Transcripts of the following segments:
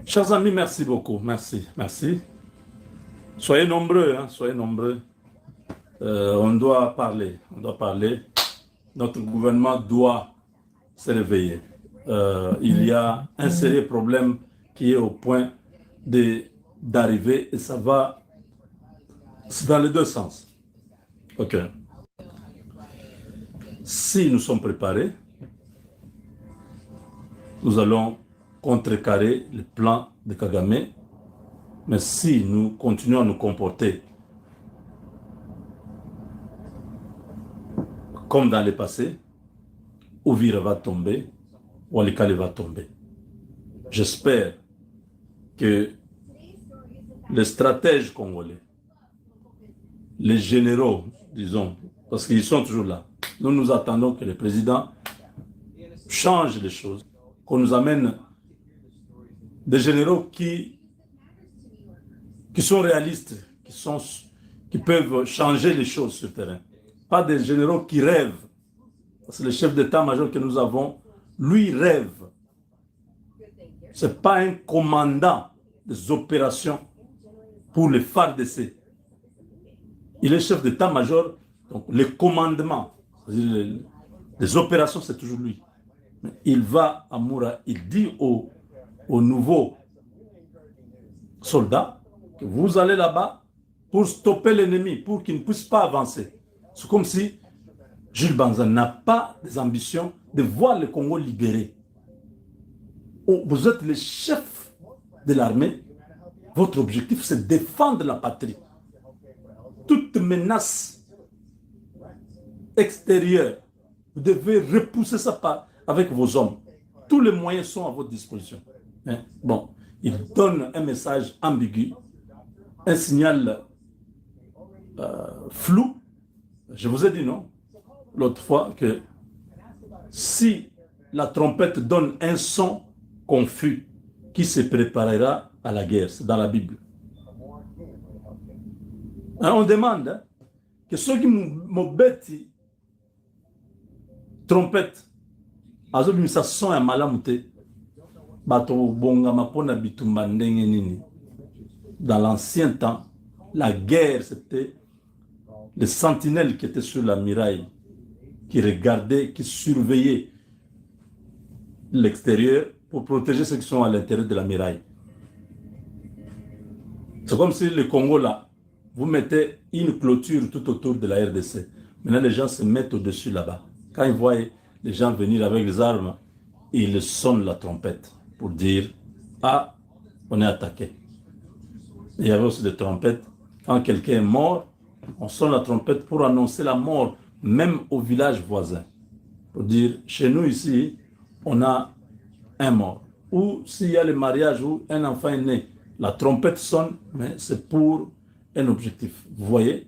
Chers amis, merci beaucoup. Merci, merci. Soyez nombreux, hein, soyez nombreux. On doit parler, on doit parler. Notre gouvernement doit se réveiller. Il y a un sérieux problème qui est au point d'arriver et ça va dans les deux sens. Ok. Si nous sommes préparés, nous allons contrecarrer le plan de Kagame. Mais si nous continuons à nous comporter comme dans le passé, Ouvira va tomber, Walikale va tomber. J'espère que les stratèges congolais, les généraux, disons, parce qu'ils sont toujours là, nous attendons que le président change les choses, qu'on nous amène des généraux qui sont réalistes, qui peuvent changer les choses sur le terrain. Pas des généraux qui rêvent. Parce que le chef d'état-major que nous avons, lui rêve. Ce n'est pas un commandant des opérations pour le FARDC. Il est chef d'état-major, donc le commandement, les opérations, c'est toujours lui. Mais il va à Moura, il dit aux nouveaux soldats que vous allez là-bas pour stopper l'ennemi, pour qu'il ne puisse pas avancer. C'est comme si Jules Banza n'a pas des ambitions de voir le Congo libéré. Vous êtes le chef de l'armée, votre objectif c'est défendre la patrie. Toute menace extérieure, vous devez repousser ça avec vos hommes. Tous les moyens sont à votre disposition. Bon, il donne un message ambigu, un signal flou. Je vous ai dit non, l'autre fois, que si la trompette donne un son confus, qui se préparera à la guerre, c'est dans la Bible. Alors on demande que ceux qui m'obêtent trompette, azobimisa son ya malamu te, bato bongama pona bitumba ndenge nini. Dans l'ancien temps, la guerre, c'était les sentinelles qui étaient sur la muraille, qui regardaient, qui surveillaient l'extérieur pour protéger ceux qui sont à l'intérieur de la muraille. C'est comme si le Congo, là, vous mettez une clôture tout autour de la RDC. Maintenant, les gens se mettent au-dessus là-bas. Quand ils voient les gens venir avec les armes, ils sonnent la trompette pour dire « Ah, on est attaqué ». Il y avait aussi des trompettes. Quand quelqu'un est mort, on sonne la trompette pour annoncer la mort, même au village voisin. Pour dire, chez nous ici, on a un mort. Ou s'il y a le mariage où un enfant est né, la trompette sonne, mais c'est pour un objectif. Vous voyez?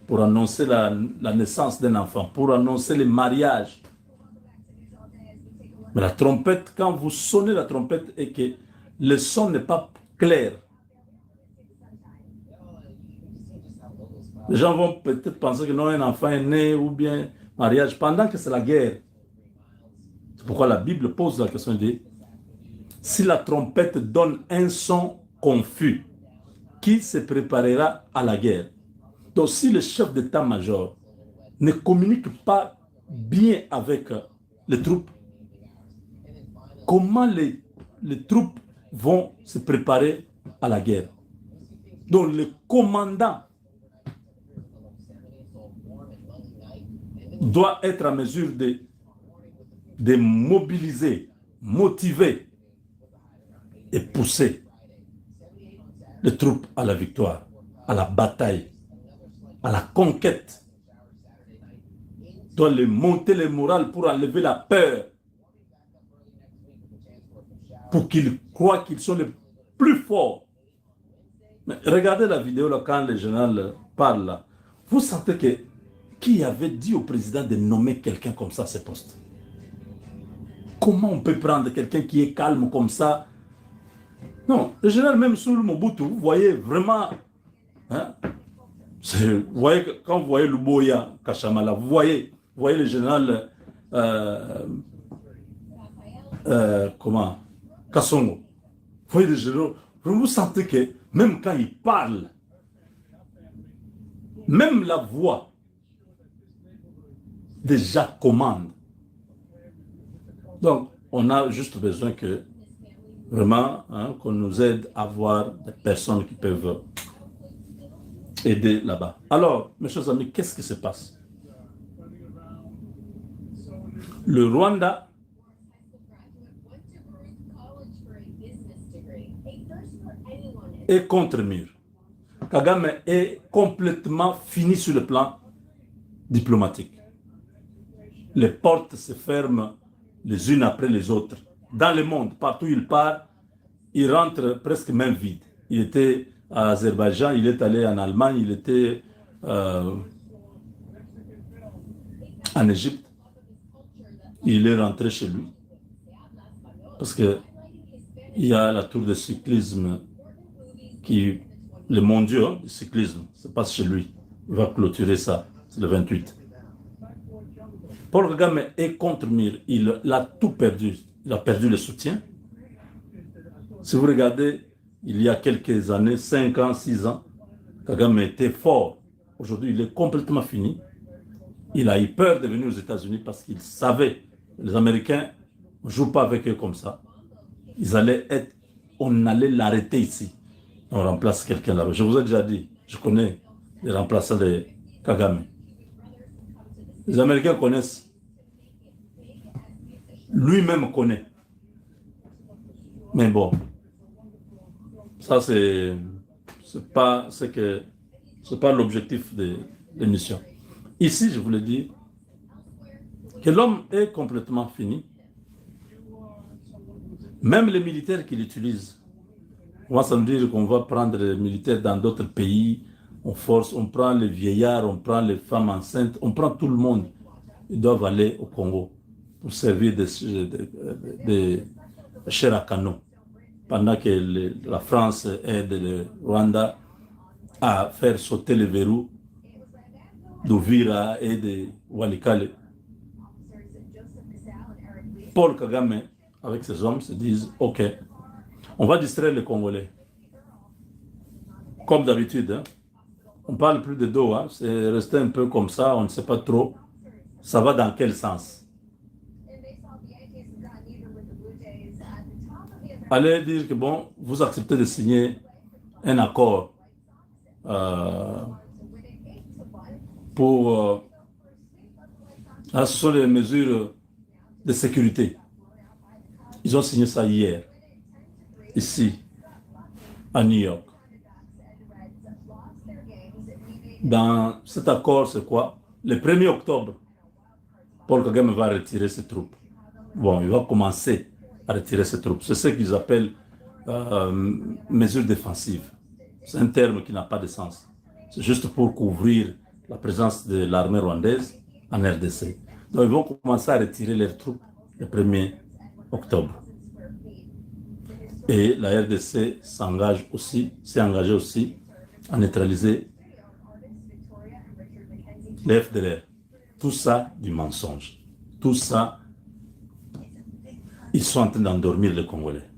Pour annoncer la naissance d'un enfant, pour annoncer le mariage. Mais la trompette, quand vous sonnez la trompette et que le son n'est pas clair, les gens vont peut-être penser que non, un enfant est né ou bien mariage, pendant que c'est la guerre. C'est pourquoi la Bible pose la question de si la trompette donne un son confus, qui se préparera à la guerre? Donc si le chef d'état-major ne communique pas bien avec les troupes, comment les troupes vont se préparer à la guerre? Donc le commandant doit être en mesure de mobiliser, motiver et pousser les troupes à la victoire, à la bataille, à la conquête. Il doit les monter le moral pour enlever la peur, pour qu'ils croient qu'ils sont les plus forts. Mais regardez la vidéo là, quand le général parle là, vous sentez que qui avait dit au président de nommer quelqu'un comme ça à ce poste? Comment on peut prendre quelqu'un qui est calme comme ça Non, le général, même sous le Mobutu, vous voyez vraiment, hein, vous voyez, quand vous voyez Luboya, Kachamala, vous voyez le général, comment, Kassongo, vous voyez le général, vous sentez que même quand il parle, même la voix déjà commande. Donc, on a juste besoin que vraiment qu'on nous aide à voir des personnes qui peuvent aider là-bas. Alors, mes chers amis, qu'est-ce qui se passe? Le Rwanda est contre mur. Kagame est complètement fini sur le plan diplomatique. Les portes se ferment les unes après les autres. Dans le monde, partout où il part, il rentre presque main vide. Il était à Azerbaïdjan, il est allé en Allemagne, il était en Égypte. Il est rentré chez lui. Parce que il y a la tour de cyclisme qui, le mondial du cyclisme, se passe chez lui. Il va clôturer ça, c'est le 28. Paul Kagame est contre Mir, il a tout perdu. Il a perdu le soutien. Si vous regardez, il y a quelques années, 5 ans, 6 ans, Kagame était fort. Aujourd'hui, il est complètement fini. Il a eu peur de venir aux États-Unis parce qu'il savait que les Américains ne jouent pas avec eux comme ça. On allait l'arrêter ici. On remplace quelqu'un là-bas. Je vous ai déjà dit, je connais les remplaçants de Kagame. Les Américains connaissent. Lui-même connaît. Mais bon, ça c'est pas l'objectif de l'émission. Ici, je voulais dire que l'homme est complètement fini. Même les militaires qu'il utilise, on va se dire qu'on va prendre les militaires dans d'autres pays, on force, on prend les vieillards, on prend les femmes enceintes, on prend tout le monde. Ils doivent aller au Congo pour servir de chair à canon, pendant que la France aide le Rwanda à faire sauter les verrous d'Uvira et de Walikale. Paul Kagame, avec ses hommes, se disent « Ok, on va distraire les Congolais. » Comme d'habitude, hein. On parle plus de dos, hein. C'est resté un peu comme ça, on ne sait pas trop. Ça va dans quel sens? Allez dire que bon, vous acceptez de signer un accord pour... ce sont les mesures de sécurité. Ils ont signé ça hier, ici, à New York. Dans cet accord, c'est quoi? Le 1er octobre, Paul Kagame va retirer ses troupes. Bon, il va commencer à retirer ses troupes. C'est ce qu'ils appellent mesures défensives. C'est un terme qui n'a pas de sens. C'est juste pour couvrir la présence de l'armée rwandaise en RDC. Donc, ils vont commencer à retirer leurs troupes le 1er octobre. Et la RDC s'est engagée aussi à neutraliser les FDLR. Tout ça du mensonge. Tout ça, ils sont en train d'endormir les Congolais.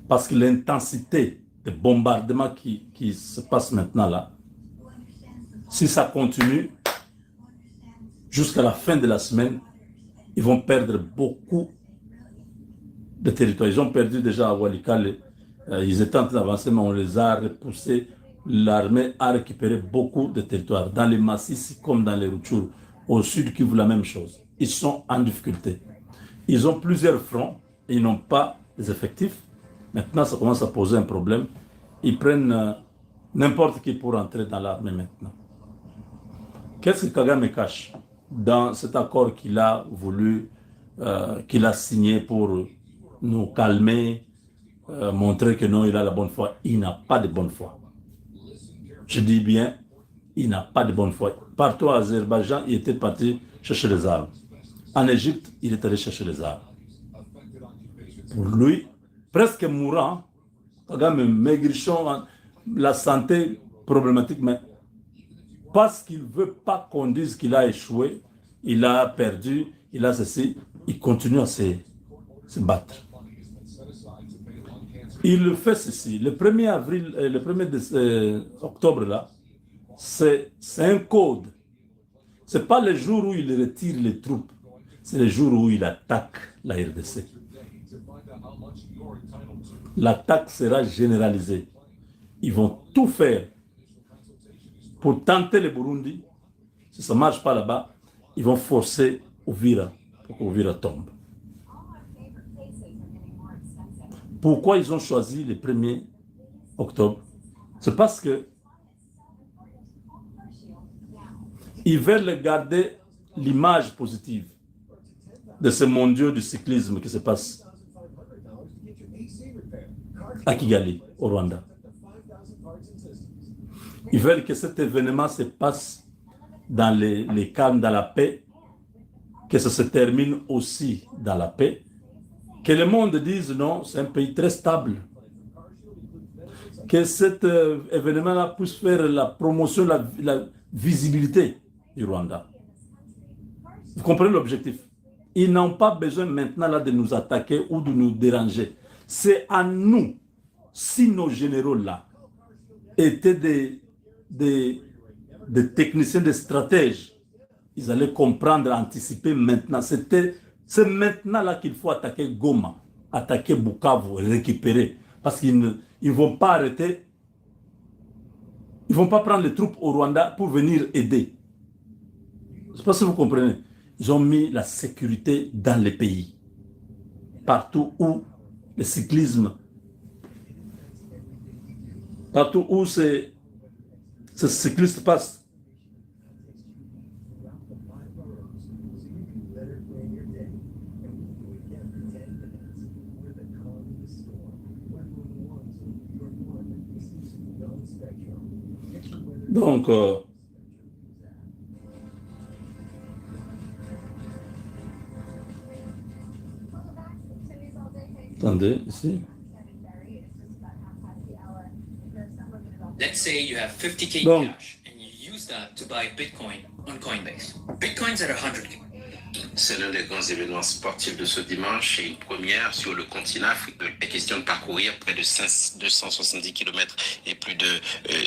Parce que l'intensité des bombardements qui se passe maintenant là, si ça continue, jusqu'à la fin de la semaine, ils vont perdre beaucoup de territoires. Ils ont perdu déjà à Walikale. Ils étaient en train d'avancer, mais on les a repoussés. L'armée a récupéré beaucoup de territoires. Dans les Massissi comme dans les Rutshuru, au sud Kivu, la même chose. Ils sont en difficulté. Ils ont plusieurs fronts et ils n'ont pas les effectifs. Maintenant, ça commence à poser un problème. Ils prennent n'importe qui pour entrer dans l'armée maintenant. Qu'est-ce que Kagame cache dans cet accord qu'il a voulu, qu'il a signé pour nous calmer, montrer que non, il a la bonne foi? Il n'a pas de bonne foi. Je dis bien, il n'a pas de bonne foi. Partout à Azerbaïdjan, il était parti chercher les armes. En Égypte, il est allé chercher les armes. Pour lui, presque mourant, Kagame maigrichon, la santé problématique, mais parce qu'il ne veut pas qu'on dise qu'il a échoué, il a perdu, il a ceci, il continue à se battre. Il fait ceci. Le 1er avril, le 1er octobre, là, c'est un code. Ce n'est pas le jour où il retire les troupes, c'est le jour où il attaque la RDC. L'attaque sera généralisée. Ils vont tout faire pour tenter le Burundi. Si ça ne marche pas là-bas, ils vont forcer Uvira pour qu'Uvira tombe. Pourquoi ils ont choisi le 1er octobre? C'est parce que ils veulent garder l'image positive de ce mondiaux du cyclisme qui se passe à Kigali, au Rwanda. Ils veulent que cet événement se passe dans les calmes, dans la paix, que ça se termine aussi dans la paix, que le monde dise non, c'est un pays très stable, que cet événement-là puisse faire la promotion, la visibilité du Rwanda. Vous comprenez l'objectif? Ils n'ont pas besoin maintenant là de nous attaquer ou de nous déranger. C'est à nous, si nos généraux là étaient des techniciens, des stratèges, ils allaient comprendre, anticiper maintenant. C'est maintenant là qu'il faut attaquer Goma, attaquer Bukavu, récupérer. Parce qu'ils ne vont pas arrêter, ils ne vont pas prendre les troupes au Rwanda pour venir aider. Je ne sais pas si vous comprenez. Ils ont mis la sécurité dans les pays. Partout où le cyclisme, partout où ce cycliste passe. Donc, attendez, ici. Let's say you have 50K cash and you use that to buy Bitcoin on Coinbase. Bitcoin's at 100K. C'est l'un des grands événements sportifs de ce dimanche et une première sur le continent africain. Il est question de parcourir près de 270 km et plus de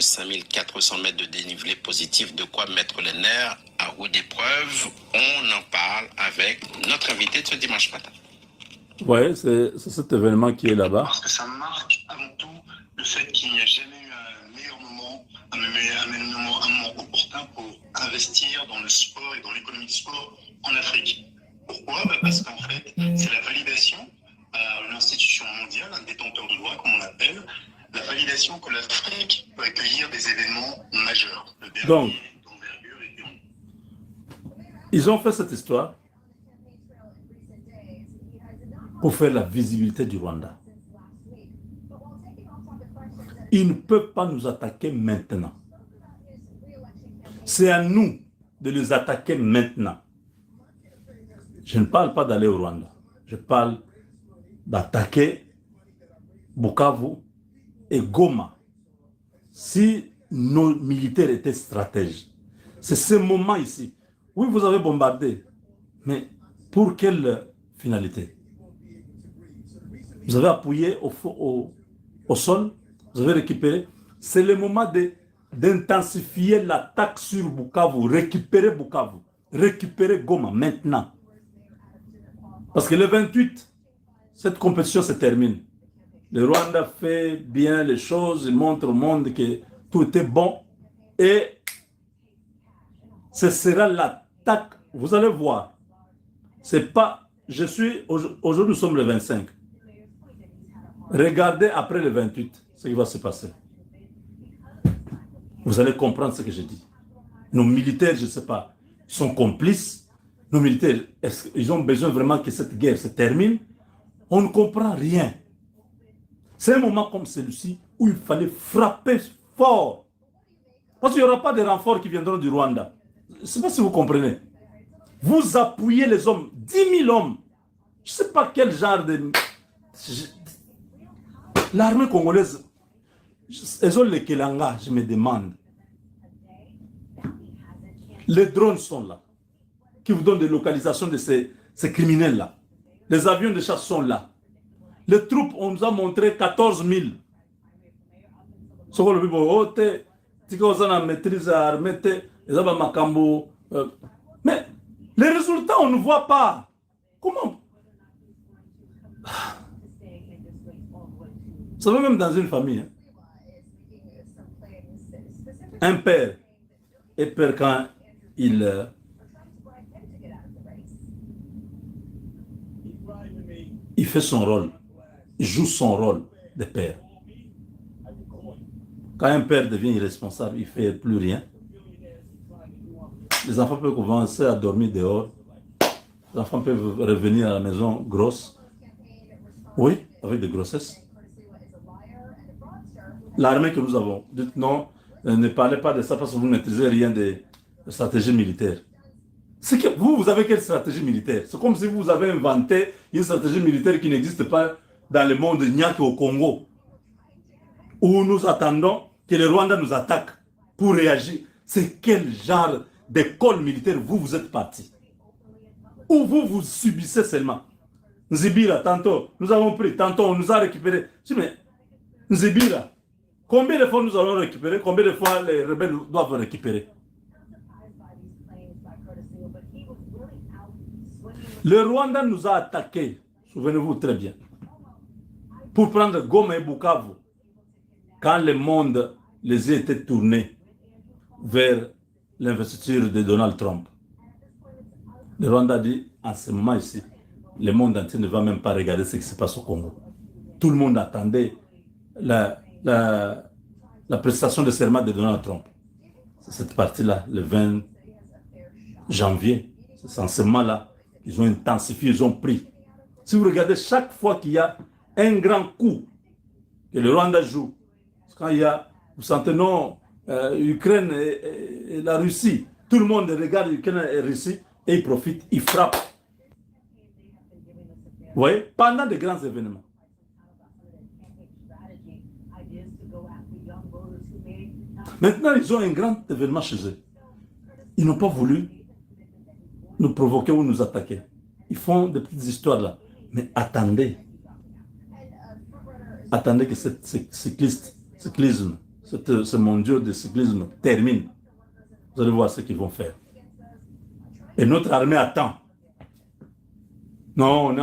5400 mètres de dénivelé positif, de quoi mettre les nerfs à rude épreuve. On en parle avec notre invité de ce dimanche matin. Oui, c'est cet événement qui est là-bas. Parce que ça marque avant tout le fait qu'il n'y a jamais eu un meilleur moment, un moment opportun pour investir dans le sport et dans l'économie du sport en Afrique. Pourquoi? Parce qu'en fait, c'est la validation par l'institution mondiale, un détenteur de droit, comme on l'appelle, la validation que l'Afrique peut accueillir des événements majeurs. Donc, ils ont fait cette histoire pour faire la visibilité du Rwanda. Ils ne peuvent pas nous attaquer maintenant. C'est à nous de les attaquer maintenant. Je ne parle pas d'aller au Rwanda. Je parle d'attaquer Bukavu et Goma. Si nos militaires étaient stratèges, c'est ce moment ici. Oui, vous avez bombardé, mais pour quelle finalité? Vous avez appuyé au sol, vous avez récupéré. C'est le moment d'intensifier l'attaque sur Bukavu, récupérer Goma maintenant. Parce que le 28, cette compétition se termine. Le Rwanda fait bien les choses, il montre au monde que tout était bon. Et ce sera l'attaque. Vous allez voir. C'est pas... Aujourd'hui, nous sommes le 25. Regardez après le 28 ce qui va se passer. Vous allez comprendre ce que je dis. Nos militaires, je ne sais pas, sont complices. Nos militaires, ils ont besoin vraiment que cette guerre se termine. On ne comprend rien. C'est un moment comme celui-ci où il fallait frapper fort. Parce qu'il n'y aura pas de renforts qui viendront du Rwanda. Je ne sais pas si vous comprenez. Vous appuyez les hommes, 10 000 hommes. Je ne sais pas quel genre de... L'armée congolaise, elles ont les Kelanga, je me demande. Les drones sont là, qui vous donnent des localisations de ces criminels-là. Les avions de chasse sont là. Les troupes, on nous a montré 14 000. Mais les résultats, on ne voit pas. Comment? Ça va même dans une famille. Hein. Un père est père quand il fait son rôle, il joue son rôle de père. Quand un père devient irresponsable, il ne fait plus rien. Les enfants peuvent commencer à dormir dehors. Les enfants peuvent revenir à la maison grosses. Oui, avec des grossesses. L'armée que nous avons, dites non, ne parlez pas de ça parce que vous ne maîtrisez rien de stratégie militaire. C'est que vous avez quelle stratégie militaire? C'est comme si vous avez inventé une stratégie militaire qui n'existe pas dans le monde, il n'y a qu'au Congo, où nous attendons que le Rwanda nous attaque pour réagir. C'est quel genre d'école militaire vous êtes parti? Ou vous subissez seulement? Nzibira, tantôt, nous avons pris, tantôt, on nous a récupéré. Je dis, mais Nzibira, combien de fois nous allons récupérer? Combien de fois les rebelles doivent récupérer? Le Rwanda nous a attaqués, souvenez-vous très bien, pour prendre Goma et Bukavu, quand le monde les a été tournés vers l'investiture de Donald Trump. Le Rwanda dit, en ce moment ici, le monde entier ne va même pas regarder ce qui se passe au Congo. Tout le monde attendait la prestation de serment de Donald Trump. C'est cette partie-là, le 20 janvier. C'est en ce moment-là qu'ils ont intensifié, ils ont pris. Si vous regardez, chaque fois qu'il y a un grand coup que le Rwanda joue, quand il y a, vous sentez non, Ukraine et la Russie, tout le monde regarde Ukraine et la Russie et ils profitent, ils frappent. Vous voyez, pendant de grands événements. Maintenant, ils ont un grand événement chez eux. Ils n'ont pas voulu nous provoquer ou nous attaquer. Ils font des petites histoires là. Mais attendez. Attendez que ce cyclisme, ce mondial de cyclisme termine. Vous allez voir ce qu'ils vont faire. Et notre armée attend. Non,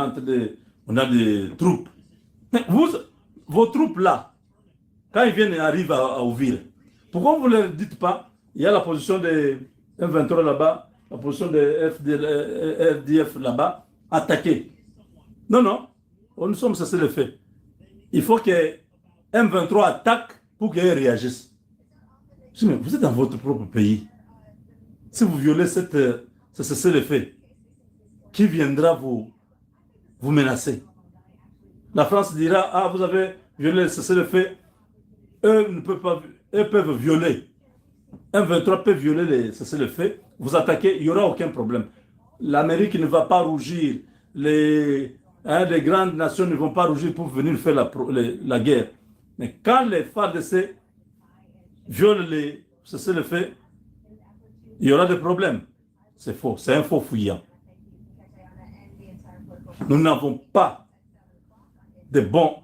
on a des troupes. Mais vos troupes là, quand ils viennent et arrivent à Ouvir, pourquoi vous ne leur dites pas, il y a la position de M23 là-bas, la position de RDF là-bas, attaquer. Non, non, nous sommes cessés le fait. Il faut que M23 attaque pour qu'ils réagissent. Je dis, mais vous êtes dans votre propre pays. Si vous violez ce cessez-le-fait, qui viendra vous menacer? La France dira, ah, vous avez violé le cessez-le-fait, eux ne peuvent pas, eux peuvent violer. M23 peut violer le cessez-le-fait, vous attaquez, il n'y aura aucun problème. L'Amérique ne va pas rougir, les grandes nations ne vont pas rougir pour venir faire la guerre. Mais quand les FARDC violent le cessez-le-fait, il y aura des problèmes. C'est faux, c'est un faux fuyant. Nous n'avons pas de bons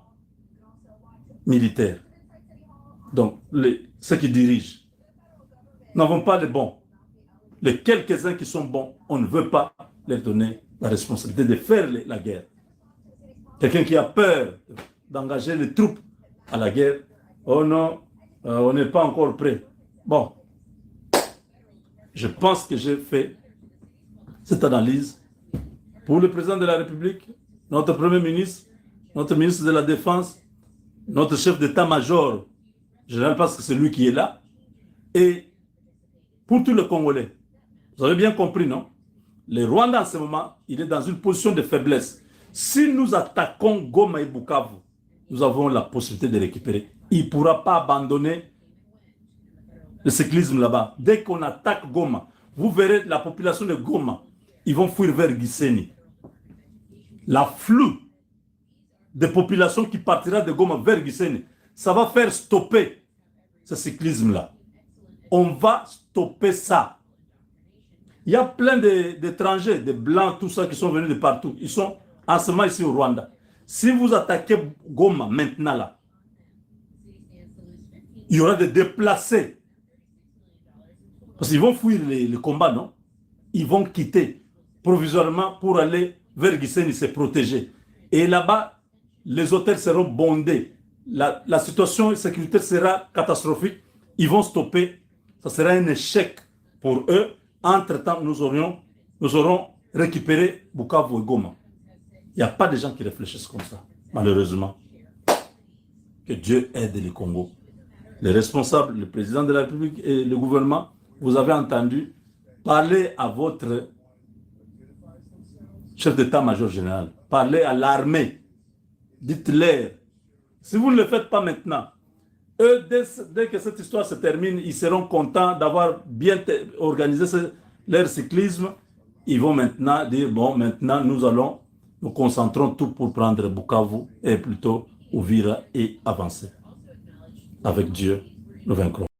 militaires. Donc, ceux qui dirigent, nous n'avons pas de bons. Les quelques-uns qui sont bons, on ne veut pas leur donner la responsabilité de faire la guerre. Quelqu'un qui a peur d'engager les troupes à la guerre, oh non, on n'est pas encore prêt. Bon, je pense que j'ai fait cette analyse pour le président de la République, notre Premier ministre, notre ministre de la Défense, notre chef d'état-major général, parce que c'est lui qui est là, et pour tous les Congolais. Vous avez bien compris, non? Le Rwanda, en ce moment, il est dans une position de faiblesse. Si nous attaquons Goma et Bukavu, nous avons la possibilité de récupérer. Il ne pourra pas abandonner le cyclisme là-bas. Dès qu'on attaque Goma, vous verrez la population de Goma, ils vont fuir vers Gisenyi. L'afflux de population qui partira de Goma vers Gisenyi. Ça va faire stopper ce cyclisme-là. On va stopper ça. Il y a plein d'étrangers, de blancs, tout ça, qui sont venus de partout. Ils sont en ce moment ici au Rwanda. Si vous attaquez Goma maintenant là, il y aura des déplacés. Parce qu'ils vont fuir les combats, non? Ils vont quitter provisoirement pour aller vers Gisenyi se protéger. Et là-bas, les hôtels seront bondés. La situation sécuritaire sera catastrophique. Ils vont stopper. Ça sera un échec pour eux. Entre-temps, nous aurons récupéré Bukavu et Goma. Il n'y a pas de gens qui réfléchissent comme ça, malheureusement. Que Dieu aide le Congo. Les responsables, le président de la République et le gouvernement, vous avez entendu parler à votre chef d'état-major général. Parlez à l'armée. Dites-leur. Si vous ne le faites pas maintenant, eux, dès que cette histoire se termine, ils seront contents d'avoir bien organisé leur cyclisme. Ils vont maintenant dire, bon, maintenant, nous concentrons tout pour prendre Bukavu et plutôt Uvira et avancer. Avec Dieu, nous vaincrons.